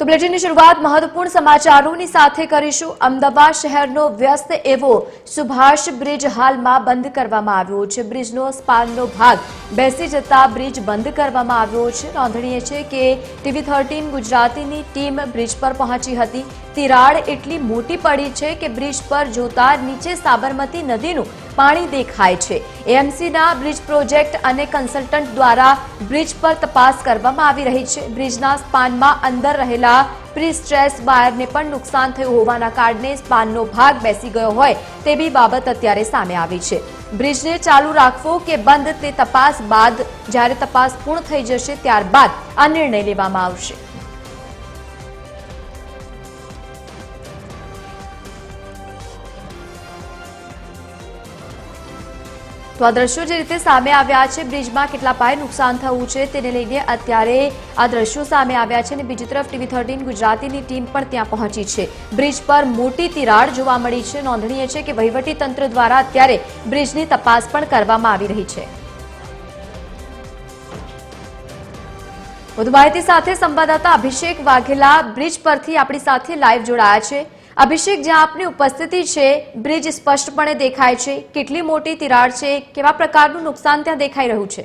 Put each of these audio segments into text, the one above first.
તો બુલેટિનની શરૂઆત મહત્વપૂર્ણ સમાચારોની સાથે કરીશું। અમદાવાદ શહેરનો વ્યસ્ત એવો સુભાષ બ્રિજ હાલમાં બંધ કરવામાં આવ્યો છે। બ્રિજનો સ્પાનનો ભાગ બેસી જતા બ્રિજ બંધ કરવામાં આવ્યો છે। નોંધનીય છે કે TV13 ગુજરાતીની ટીમ બ્રિજ પર પહોંચી હતી। તિરાડ એટલી મોટી પડી છે કે બ્રિજ પર જોતા નીચે સાબરમતી નદીનું પાણી દેખાય છે। એએમસીના બ્રિજ પ્રોજેક્ટ અને કન્સલ્ટન્ટ દ્વારા બ્રિજ પર તપાસ કરવામાં આવી રહી છે। બ્રિજના સ્પાનમાં અંદર રહેલા પ્રી-સ્ટ્રેસ વાયરને પણ નુકસાન થયું હોવાના કારણે સ્પાનનો ભાગ બેસી ગયો હોય તેવી બાબત અત્યારે સામે આવી છે। બ્રિજને ચાલુ રાખવો કે બંધ તે તપાસ બાદ જ્યારે તપાસ પૂર્ણ થઈ જશે ત્યારબાદ આ નિર્ણય લેવામાં આવશે। તો આ દ્રશ્યો જે રીતે સામે આવ્યા છે, બ્રિજમાં કેટલા પાયે નુકસાન થયું છે તેને લઈને અત્યારે આ દ્રશ્યો સામે આવ્યા છે અને બીજી તરફ TV13 ગુજરાતીની ટીમ પણ ત્યાં પહોંચી છે। બ્રિજ પર મોટી તિરાડ જોવા મળી છે। નોંધનીય છે કે વહીવટી તંત્ર દ્વારા અત્યારે બ્રિજની તપાસ પણ કરવામાં આવી રહી છે। વધુ માહિતી સાથે સંવાદદાતા અભિષેક વાઘેલા બ્રિજ પરથી આપણી સાથે લાઈવ જોડાયા છે। અભિષેક, જ્યાં આપની ઉપસ્થિતિ છે, બ્રિજ સ્પષ્ટપણે દેખાય છે, કેટલી મોટી તિરાડ છે, કેવા પ્રકારનું નુકસાન ત્યાં દેખાઈ રહ્યું છે?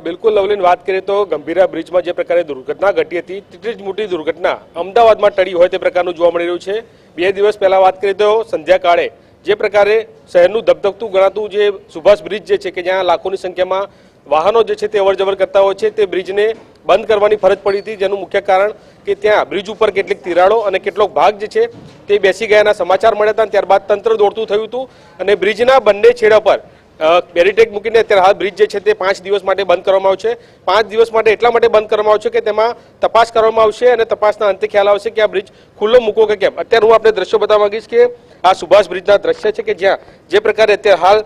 બિલકુલ લવલીન, વાત કરીએ તો ગંભીરા બ્રિજમાં જે પ્રકારે દુર્ઘટના ઘટી હતી તેટલી જ મોટી દુર્ઘટના અમદાવાદમાં ટળી હોય તે પ્રકારનું જોવા મળી રહ્યું છે। 2 દિવસ પહેલા વાત કરીએ તો સંધ્યાકાળે જે પ્રકારે શહેરનું ધબધબતું ગણાતું જે સુભાષ બ્રિજ જે છે કે જ્યાં લાખોની સંખ્યામાં વાહનો જે છે તે અવરજવર કરતા હોય છે તે બ્રિજને બંધ કરવાની ફરજ પડી હતી, જેનું મુખ્ય કારણ કે ત્યાં બ્રિજ ઉપર કેટલીક તિરાડો અને કેટલોક ભાગ જે છે તે બેસી ગયાના સમાચાર મળ્યા હતા। ત્યારબાદ તંત્ર દોડતું થયું હતું અને બ્રિજના બંને છેડા પર બેરીટેક મૂકીને અત્યારે હાલ બ્રિજ જે છે તે 5 દિવસ માટે બંધ કરવામાં આવશે। 5 દિવસ માટે એટલા માટે બંધ કરવામાં આવશે કે તેમાં તપાસ કરવામાં આવશે અને તપાસના અંતે ખ્યાલ આવશે કે આ બ્રિજ ખુલ્લો મૂકો કે કેમ। અત્યારે હું આપણે દ્રશ્યો બતાવવા માંગીશ કે આ સુભાષ બ્રિજના દ્રશ્ય છે કે જ્યાં જે પ્રકારે અત્યારે હાલ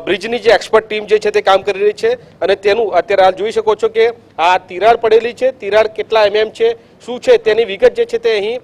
બ્રિજની જે એક્સપર્ટ ટીમ જે છે તે કામ કરી રહી છે અને તેનું અત્યારે હાલ જોઈ શકો છો કે આ તિરાડ પડેલી છે। તિરાડ કેટલા mm છે, શું છે તેની વિગત જે છે તે અહીં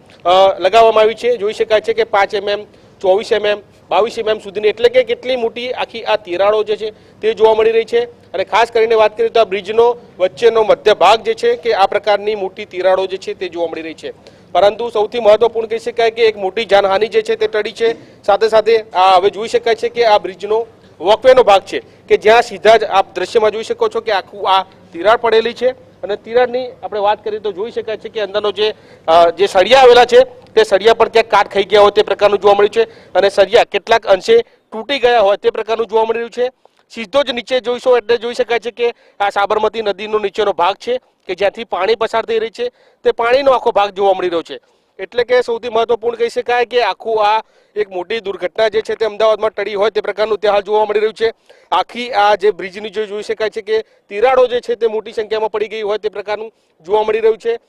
લગાવવામાં આવી છે। જોઈ શકાય છે કે 5 mm, 24 mm, 22 mm સુધીની, એટલે કે કેટલી મોટી આખી આ તિરાડો જે છે તે જોવા મળી રહી છે। અને ખાસ કરીને વાત કરીએ તો આ બ્રિજનો વચ્ચેનો મધ્ય ભાગ જે છે કે આ પ્રકારની મોટી તિરાડો જે છે તે જોવા મળી રહી છે। પરંતુ સૌથી મહત્વપૂર્ણ કહી શકાય કે એક મોટી જાનહાનિ જે છે તે ટળી છે। સાથે સાથે આ હવે જોઈ શકાય છે કે આ બ્રિજનો વોકવેનો ભાગ છે કે જ્યાં સીધા જ આપ દ્રશ્યમાં જોઈ શકો છો કે આખું આ તિરાડ પડેલી છે અને તિરાડની આપણે વાત કરીએ તો જોઈ શકાય છે કે અંદરનો જે સળિયા આવેલા છે તે સળિયા પર ક્યાંક કાટ ખાઈ ગયા હોય તે પ્રકારનું જોવા મળ્યું છે અને સળિયા કેટલાક અંશે તૂટી ગયા હોય તે પ્રકારનું જોવા મળી રહ્યું છે। સીધો જ નીચે જોઈશો એટલે જોઈ શકાય છે કે આ સાબરમતી નદીનો નીચેનો ભાગ છે કે જ્યાંથી પાણી પસાર થઈ રહી છે તે પાણીનો આખો ભાગ જોવા મળી રહ્યો છે। એટલે કે સૌથી મહત્વપૂર્ણ કહી શકાય કે આખું આ એક મોટી દુર્ઘટના જે છે તે અમદાવાદમાં ટળી હોય તે પ્રકારનું ત્યાં હાલ જોવા મળી રહ્યું છે। આખી આ જે બ્રિજની જે જોઈ શકાય છે કે તિરાડો જે છે તે મોટી સંખ્યામાં પડી ગઈ હોય તે પ્રકારનું જોવા મળી રહ્યું છે।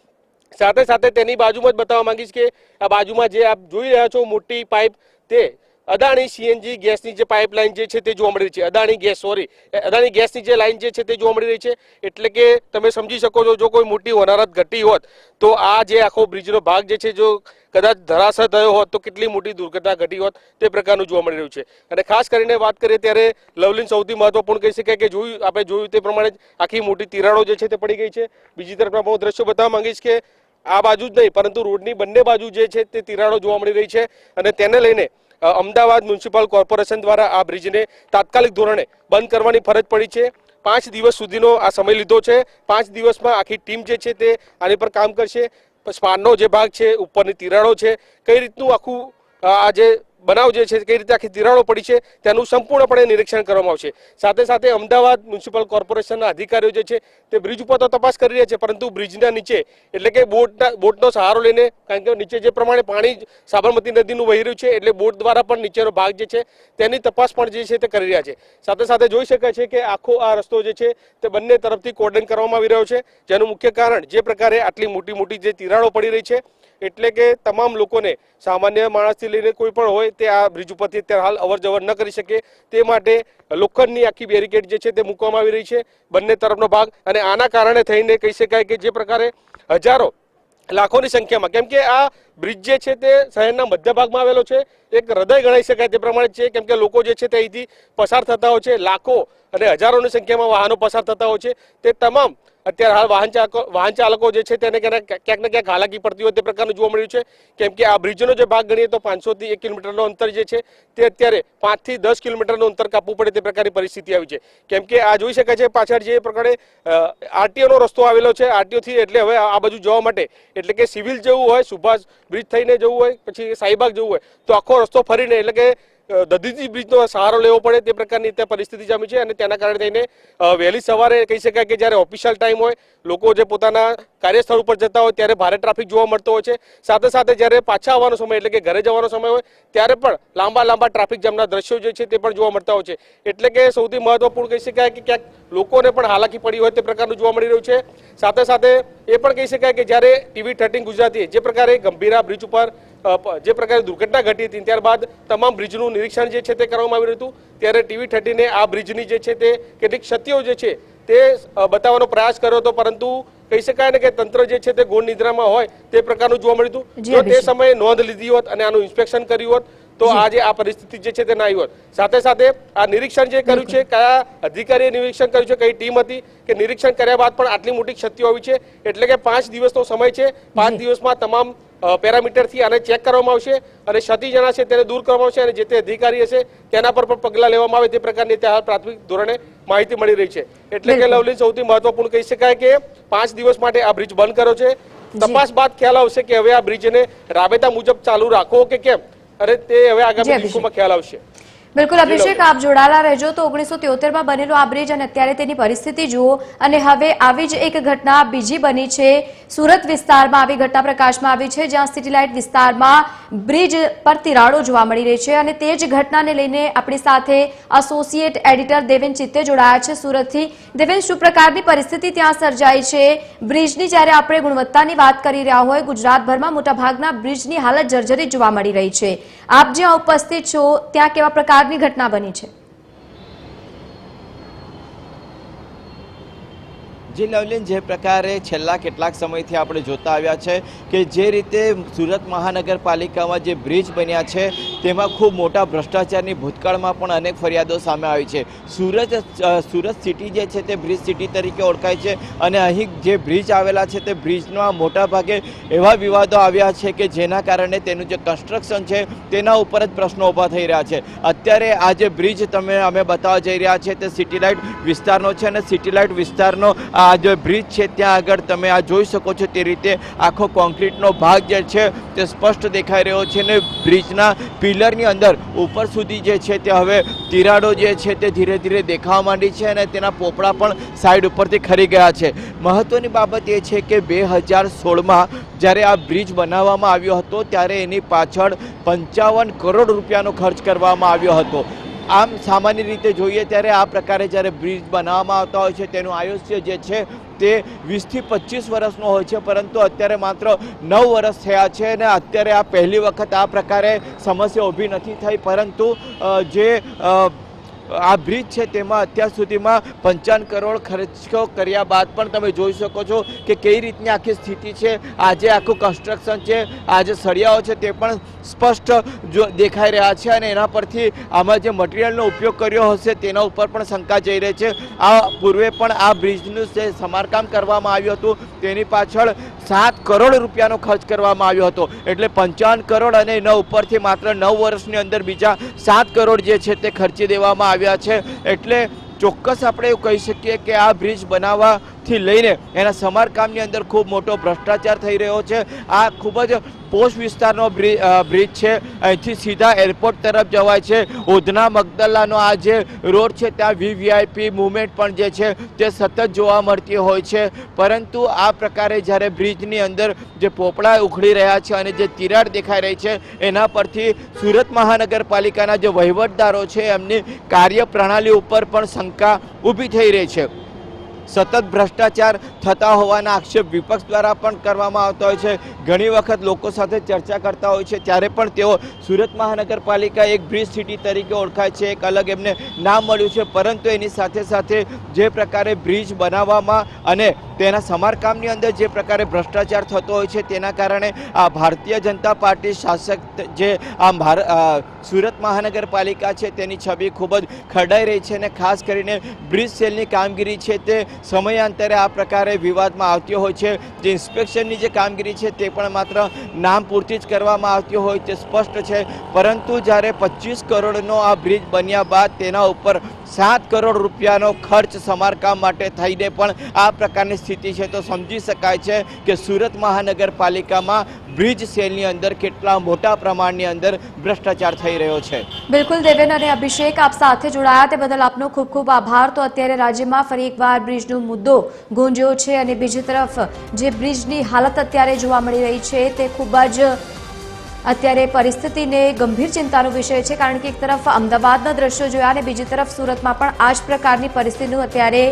સાથે સાથે તેની બાજુમાં જ બતાવવા માંગીશ કે આ બાજુમાં જે આપ જોઈ રહ્યા છો મોટી પાઇપ તે અદાણી સીએનજી ગેસની જે પાઇપલાઇન જે છે તે જોવા મળી રહી છે। અદાણી ગેસની જે લાઇન જે છે તે જોવા મળી રહી છે। એટલે કે તમે સમજી શકો છો જો કોઈ મોટી હોનારત ઘટી હોત તો આ જે આખો બ્રિજનો ભાગ જે છે જો કદાચ ધરાશય થયો હોત તો કેટલી મોટી દુર્ઘટના ઘટી હોત તે પ્રકારનું જોવા મળી રહ્યું છે। અને ખાસ કરીને વાત કરીએ ત્યારે લવલીન સૌથી મહત્વપૂર્ણ કહી શકાય કે આપણે જોયું તે પ્રમાણે આખી મોટી તિરાડો જે છે તે પડી ગઈ છે। બીજી તરફ હું દ્રશ્યો બતાવવા માંગીશ કે આ બાજુ જ નહીં પરંતુ રોડની બંને બાજુ જે છે તે તિરાડો જોવા મળી રહી છે અને તેને લઈને અમદાવાદ મ્યુનિસિપલ કોર્પોરેશન દ્વારા આ બ્રિજને તાત્કાલિક ધોરણે બંધ કરવાની ફરજ પડી છે। 5 દિવસ સુધીનો આ સમય લીધો છે। 5 દિવસમાં આખી ટીમ જે છે તે આની પર કામ કરશે। સ્પાનનો જે ભાગ છે, ઉપરની તિરાડો છે, કઈ રીતનું આખું આ જે બનાવ જે છે કઈ રીતે આખી તિરાડો પડી છે તેનું સંપૂર્ણપણે નિરીક્ષણ કરવામાં આવશે। સાથે સાથે અમદાવાદ મ્યુનિસિપલ કોર્પોરેશનના અધિકારીઓ જે છે તે બ્રિજ ઉપર તો તપાસ કરી રહ્યા છે પરંતુ બ્રિજના નીચે એટલે કે બોટનો સહારો લઈને, કારણ કે નીચે જે પ્રમાણે પાણી સાબરમતી નદીનું વહી રહ્યું છે એટલે બોટ દ્વારા પણ નીચેનો ભાગ જે છે તેની તપાસ પણ જે છે તે કરી રહ્યા છે। સાથે સાથે જોઈ શકાય છે કે આખો આ રસ્તો જે છે તે બંને તરફથી કોર્ડન કરવામાં આવી રહ્યો છે, જેનું મુખ્ય કારણ જે પ્રકારે આટલી મોટી જે તિરાડો પડી રહી છે એટલે કે તમામ લોકોને, સામાન્ય માણસથી લઈને કોઈ પણ હોય તે આ બ્રિજ ઉપરથી અત્યારે હાલ અવર જવર ન કરી શકે તે માટે લોખંડની આખી બેરિકેડ જે છે તે મૂકવામાં આવી રહી છે બંને તરફનો ભાગ। અને આના કારણે થઈને કહી શકાય કે જે પ્રકારે હજારો લાખોની સંખ્યામાં, કેમ કે આ બ્રિજ જે છે તે શહેરના મધ્ય ભાગમાં આવેલો છે, એક હૃદય ગણાઈ શકાય તે પ્રમાણે છે, કેમ કે લોકો જે છે તે અહીંથી પસાર થતા હોય છે, લાખો અને હજારોની સંખ્યામાં વાહનો પસાર થતા હોય છે. તે તમામ અત્યારે હાલ વાહન ચાલકો જે છે તેને ક્યાંક ને ક્યાંક હાલાકી પડતી હોય તે પ્રકારનું જોવા મળ્યું છે, કેમ કે આ બ્રિજનો જે ભાગ ગણીએ તો 500 થી 1 કિલોમીટરનો અંતર જે છે તે અત્યારે 5 થી 10 કિલોમીટરનું અંતર કાપવું પડે તે પ્રકારની પરિસ્થિતિ આવી છે. કેમ કે આ જોઈ શકાય છે પાછળ જે પ્રકારે આરટીઓનો રસ્તો આવેલો છે, આરટીઓ થી એટલે હવે આ બાજુ જવા માટે એટલે કે સિવિલ જવું હોય, સુભાષ બ્રિજ થઈને જવું હોય, પછી શાહીબાગ જવું હોય તો આખો રસ્તો ફરીને એટલે કે દધીચી બ્રિજનો સહારો લેવો પડે તે પ્રકારની ત્યાં પરિસ્થિતિ જામી છે. અને તેના કારણે થઈને વહેલી સવારે કહી શકાય કે જ્યારે ઓફિશિયલ ટાઈમ હોય, લોકો જે પોતાના કાર્યસ્થળ ઉપર જતા હોય ત્યારે ભારે ટ્રાફિક જોવા મળતો હોય છે. સાથે સાથે જ્યારે પાછા આવવાનો સમય એટલે કે ઘરે જવાનો સમય હોય ત્યારે પણ લાંબા ટ્રાફિક જામના દ્રશ્યો જે છે તે પણ જોવા મળતા હોય છે. એટલે કે સૌથી મહત્વપૂર્ણ કહી શકાય કે ક્યાંક લોકોને પણ હાલાકી પડી હોય તે પ્રકારનું જોવા મળી રહ્યું છે. સાથે સાથે એ પણ કહી શકાય કે જ્યારે TV13 ગુજરાતી જે પ્રકારે ગંભીરા બ્રિજ ઉપર જે પ્રકારે દુર્ઘટના ઘટી હતી ત્યારબાદ તમામ બ્રિજનું નિરીક્ષણ જે છે તે કરવામાં આવ્યું હતું, ત્યારે TV13 આ બ્રિજની જે છે તે કેટલીક ક્ષતિઓ જે છે તે બતાવવાનો પ્રયાસ કર્યો હતો, પરંતુ કહી શકાય ને કે તંત્ર જે છે તે ગોળ નિદ્રામાં હોય તે પ્રકારનું જોવા મળ્યું હતું. જો તે સમયે નોંધ લીધી હોત અને આનું ઇન્સ્પેક્શન કર્યું હોત તો આજે આ પરિસ્થિતિ જે છે તે ના આવી હોત. સાથે સાથે આ નિરીક્ષણ જે કર્યું છે, કયા અધિકારીએ નિરીક્ષણ કર્યું છે, કઈ ટીમ હતી કે નિરીક્ષણ કર્યા બાદ પણ આટલી મોટી ક્ષતિઓ આવી છે, એટલે કે 5 દિવસનો સમય છે. 5 દિવસમાં તમામ પેરામીટરથી આને ચેક કરવામાં આવશે અને ક્ષતિ જેના છે તેને દૂર કરવામાં આવશે અને જે તે અધિકારી હશે તેના પર પણ પગલાં લેવામાં આવે તે પ્રકારની ત્યાં પ્રાથમિક ધોરણે માહિતી મળી રહી છે. એટલે કે લવલી સૌથી મહત્વપૂર્ણ કહી શકાય કે 5 દિવસ માટે આ બ્રિજ બંધ કર્યો છે. તપાસ બાદ ખ્યાલ આવશે કે હવે આ બ્રિજને રાબેતા મુજબ ચાલુ રાખવો કે કેમ, અને તે હવે આગામી દિવસોમાં ખ્યાલ આવશે. બિલકુલ અભિષેક, આપ જોડાયેલા રહેજો. તો 1973માં બનેલો આ બ્રિજ અને અત્યારે તેની પરિસ્થિતિ જુઓ. અને હવે આવી જ એક ઘટના બીજી બની છે સુરત વિસ્તારમાં. આવી ઘટના પ્રકાશમાં આવી છે જ્યાં સિટી લાઇટ વિસ્તારમાં બ્રિજ પર તિરાડો જોવા મળી રહી છે અને તે જ ઘટનાને લઈને આપણી સાથે એસોસિએટ એડિટર દેવેન ચિત્તે જોડાયા છે સુરતથી. દેવેન, શું પ્રકારની પરિસ્થિતિ ત્યાં સર્જાઈ છે બ્રિજની? જ્યારે આપણે ગુણવત્તાની વાત કરી રહ્યા હોય, ગુજરાતભરમાં મોટાભાગના બ્રિજની હાલત જર્જરિત જોવા મળી રહી છે. આપ જ્યાં ઉપસ્થિત છો ત્યાં કેવા પ્રકારની ઘટના બની છે? જી લવલીન, જે પ્રકારે છેલ્લા કેટલાક સમયથી આપણે જોતા આવ્યા છે કે જે રીતે સુરત મહાનગરપાલિકામાં જે બ્રિજ બન્યા છે તેમાં ખૂબ મોટા ભ્રષ્ટાચારની ભૂતકાળમાં પણ અનેક ફરિયાદો સામે આવી છે. સુરત સિટી જે છે તે બ્રિજ સિટી તરીકે ઓળખાય છે અને અહીં જે બ્રિજ આવેલા છે તે બ્રિજના મોટા ભાગે એવા વિવાદો આવ્યા છે કે જેના કારણે તેનું જે કન્સ્ટ્રક્શન છે તેના ઉપર જ પ્રશ્નો ઊભા થઈ રહ્યા છે. અત્યારે આ જે બ્રિજ અમે બતાવવા જઈ રહ્યા છે તે સિટી લાઇટ વિસ્તારનો છે અને સિટી લાઇટ વિસ્તારનો આ જે બ્રિજ છે ત્યાં આગળ તમે આ જોઈ શકો છો તે રીતે આખો કોન્ક્રીટનો ભાગ જે છે તે સ્પષ્ટ દેખાઈ રહ્યો છે અને બ્રિજના પિલરની અંદર ઉપર સુધી જે છે તે હવે તિરાડો જે છે તે ધીરે ધીરે દેખાવા માંડી છે અને તેના પોપડા પણ સાઈડ ઉપરથી ખરી ગયા છે. મહત્વની બાબત એ છે કે 2016માં જ્યારે આ બ્રિજ બનાવવામાં આવ્યો હતો ત્યારે એની પાછળ 55 કરોડ રૂપિયાનો ખર્ચ કરવામાં આવ્યો હતો. આમ સામાન્ય રીતે જોઈએ ત્યારે આ પ્રકારે જ્યારે બ્રિજ બનાવવામાં આવતા હોય છે તેનું આયુષ્ય જે છે તે 20 થી 25 વર્ષનો હોય છે, પરંતુ અત્યારે માત્ર 9 વર્ષ થયા છે અને અત્યારે આ પહેલી વખત આ પ્રકારે સમસ્યા ઊભી નથી થઈ, પરંતુ જે આ બ્રિજ છે તેમાં અત્યાર સુધીમાં 55 કરોડ ખર્ચો કર્યા બાદ પણ તમે જોઈ શકો છો કે કઈ રીતની આખી સ્થિતિ છે. આજે આખું કન્સ્ટ્રક્શન છે, આ જે સળિયાઓ છે તે પણ સ્પષ્ટ દેખાઈ રહ્યા છે અને એના પરથી આમાં જે મટીરિયલનો ઉપયોગ કર્યો હશે તેના ઉપર પણ શંકા જઈ રહી છે. આ પૂર્વે પણ આ બ્રિજનું જે સમારકામ કરવામાં આવ્યું હતું તેની પાછળ 7 કરોડ રૂપિયાનો ખર્ચ કરવામાં આવ્યો હતો. એટલે 55 કરોડ અને એના ઉપરથી માત્ર 9 વર્ષની અંદર બીજા 7 કરોડ જે છે તે ખર્ચી દેવામાં આવ્યા છે. એટલે ચોક્કસ આપણે એવું કહી શકીએ કે આ બ્રિજ બનાવવાથી લઈને એના સમારકામની અંદર ખૂબ મોટો ભ્રષ્ટાચાર થઈ રહ્યો છે. આ ખૂબ જ પોશ વિસ્તારનો બ્રિજ છે. અહીંથી સીધા એરપોર્ટ તરફ જવાય છે. ઉધના મગદલાનો આ જે રોડ છે ત્યાં VVIP મુવમેન્ટ પણ જે છે તે સતત જોવા મળતી હોય છે, પરંતુ આ પ્રકારે જ્યારે બ્રિજની અંદર જે પોપડા ઉખડી રહ્યા છે અને જે તિરાડ દેખાઈ રહી છે એના પરથી સુરત મહાનગરપાલિકાના જે વહીવટદારો છે એમની કાર્યપ્રણાલી ઉપર પણ શંકા ઊભી થઈ રહી છે. સતત ભ્રષ્ટાચાર થતા હોવાના આક્ષેપ વિપક્ષ દ્વારા પણ કરવામાં આવતા હોય છે. ઘણી વખત લોકો સાથે ચર્ચા કરતા હોય છે ત્યારે પણ તેઓ સુરત મહાનગરપાલિકા એક બ્રિજ સિટી તરીકે ઓળખાય છે, એક અલગ એમને નામ મળ્યું છે, પરંતુ એની સાથે સાથે જે પ્રકારે બ્રિજ બનાવવામાં અને તેના સમારકામની અંદર જે પ્રકારે ભ્રષ્ટાચાર થતો હોય છે તેના કારણે આ ભારતીય જનતા પાર્ટી શાસક જે સુરત મહાનગરપાલિકા છે તેની છબી ખૂબ જ ખરડાઈ રહી છે અને ખાસ કરીને બ્રિજ સેલની કામગીરી છે તે સમયાંતરે આ પ્રકારે વિવાદમાં આવતી હોય છે. જે ઇન્સ્પેક્શનની જે કામગીરી છે તે પણ માત્ર નામ પૂરતી જ કરવામાં આવતી હોય તે સ્પષ્ટ છે, પરંતુ જ્યારે 25 કરોડનો આ બ્રિજ બન્યા બાદ તેના ઉપર 7 કરોડ રૂપિયાનો ખર્ચ સમારકામ માટે થઈને પણ આ પ્રકારની સ્થિતિ છે તો સમજી શકાય છે કે સુરત મહાનગરપાલિકામાં બ્રિજ સેલની અંદર કેટલા મોટા પ્રમાણની અંદર ભ્રષ્ટાચાર થઈ રહ્યો છે. બિલકુલ દેવેન અને અભિષેક, આપ સાથે જોડાયા તે બદલ આપનો ખૂબ ખૂબ આભાર. તો અત્યારે રાજ્યમાં ફરી એકવાર બ્રિજનો મુદ્દો ગુંજ્યો છે અને બીજી તરફ જે બ્રિજની હાલત અત્યારે જોવા મળી રહી છે તે ખૂબ જ અત્યારે પરિસ્થિતિને ગંભીર ચિંતાનો વિષય છે, કારણ કે એક તરફ અમદાવાદના દ્રશ્યો જોયા અને બીજી તરફ સુરતમાં પણ આ જ પ્રકારની પરિસ્થિતિનું અત્યારે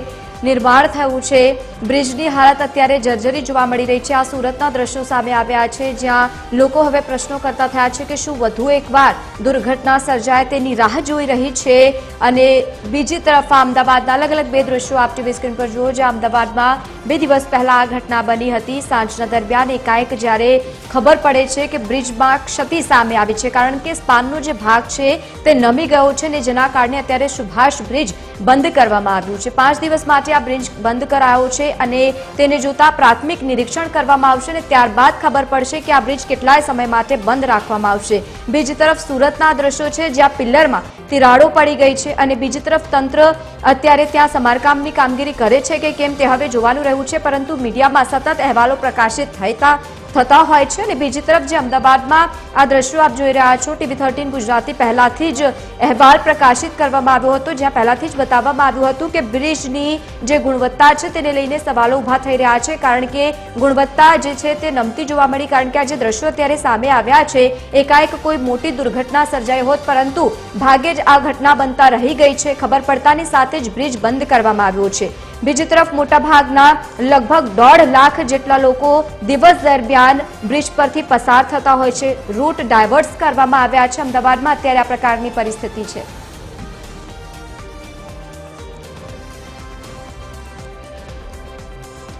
નિર્માણ થયું છે. બ્રિજની હાલત અત્યારે જર્જરી જોવા મળી રહી છે. આ સુરતના દ્રશ્યો સામે આવ્યા છે જ્યાં લોકો હવે પ્રશ્નો કરતા થયા છે કે શું વધુ એકવાર દુર્ઘટના સર્જાય તેની રાહ જોઈ રહી છે. અને બીજી તરફ અમદાવાદના અલગ અલગ બે દ્રશ્યો આપ ટીવી સ્ક્રીન પર જુઓ, જ્યાં અમદાવાદમાં 2 દિવસ પહેલા આ ઘટના બની હતી. સાંજના દરમિયાન એકાએક જ્યારે ખબર પડે છે કે બ્રિજમાં ક્ષતિ સામે આવી છે, કારણ કે સ્પાનનો જે ભાગ છે તે નમી ગયો છે અને જેના કારણે અત્યારે સુભાષ બ્રિજ બંધ કરવામાં આવ્યું છે. 5 દિવસ માટે આ બ્રિજ બંધ કરાયો છે અને તેને જોતા પ્રાથમિક નિરીક્ષણ કરવામાં આવશે અને ત્યારબાદ ખબર પડશે કે આ બ્રિજ કેટલાય સમય માટે બંધ રાખવામાં આવશે. બીજી તરફ સુરતના દ્રશ્યો છે જ્યાં પિલ્લરમાં તિરાડો પડી ગઈ છે અને બીજી તરફ તંત્ર અત્યારે ત્યાં સમારકામની કામગીરી કરે છે કે કેમ તે હવે જોવાનું રહ્યું છે, પરંતુ મીડિયામાં સતત અહેવાલો પ્રકાશિત થતા હોય છે. અને બીજી તરફ જે અમદાવાદમાં આ દ્રશ્યો આપ જોઈ રહ્યા છો, TV13 ગુજરાતી પહેલાથી જ અહેવાલ પ્રકાશિત કરવામાં આવ્યો હતો, જ્યાં પહેલાથી જ બતાવવામાં આવ્યું હતું કે બ્રિજની જે ગુણવત્તા છે તેને લઈને સવાલો ઊભા થઈ રહ્યા છે, કારણ કે ગુણવત્તા જે છે તે નમતી જોવા મળી. કારણ કે આ જે દ્રશ્યો અત્યારે સામે આવ્યા છે એકાએક કોઈ મોટી દુર્ઘટના સર્જાઈ હોત, પરંતુ ભાગ્યે જ આ ઘટના બનતા રહી ગઈ છે. ખબર પડતાની સાથે જ બ્રિજ બંધ કરવામાં આવ્યો છે. બીજી તરફ મોટાભાગના લગભગ 1.5 લાખ જેટલા લોકો દિવસ દરમિયાન બ્રિજ પરથી પસાર થતા હોય છે. રૂટ ડાયવર્ટ કરવામાં આવ્યા છે. અમદાવાદમાં અત્યારે આ પ્રકારની પરિસ્થિતિ છે.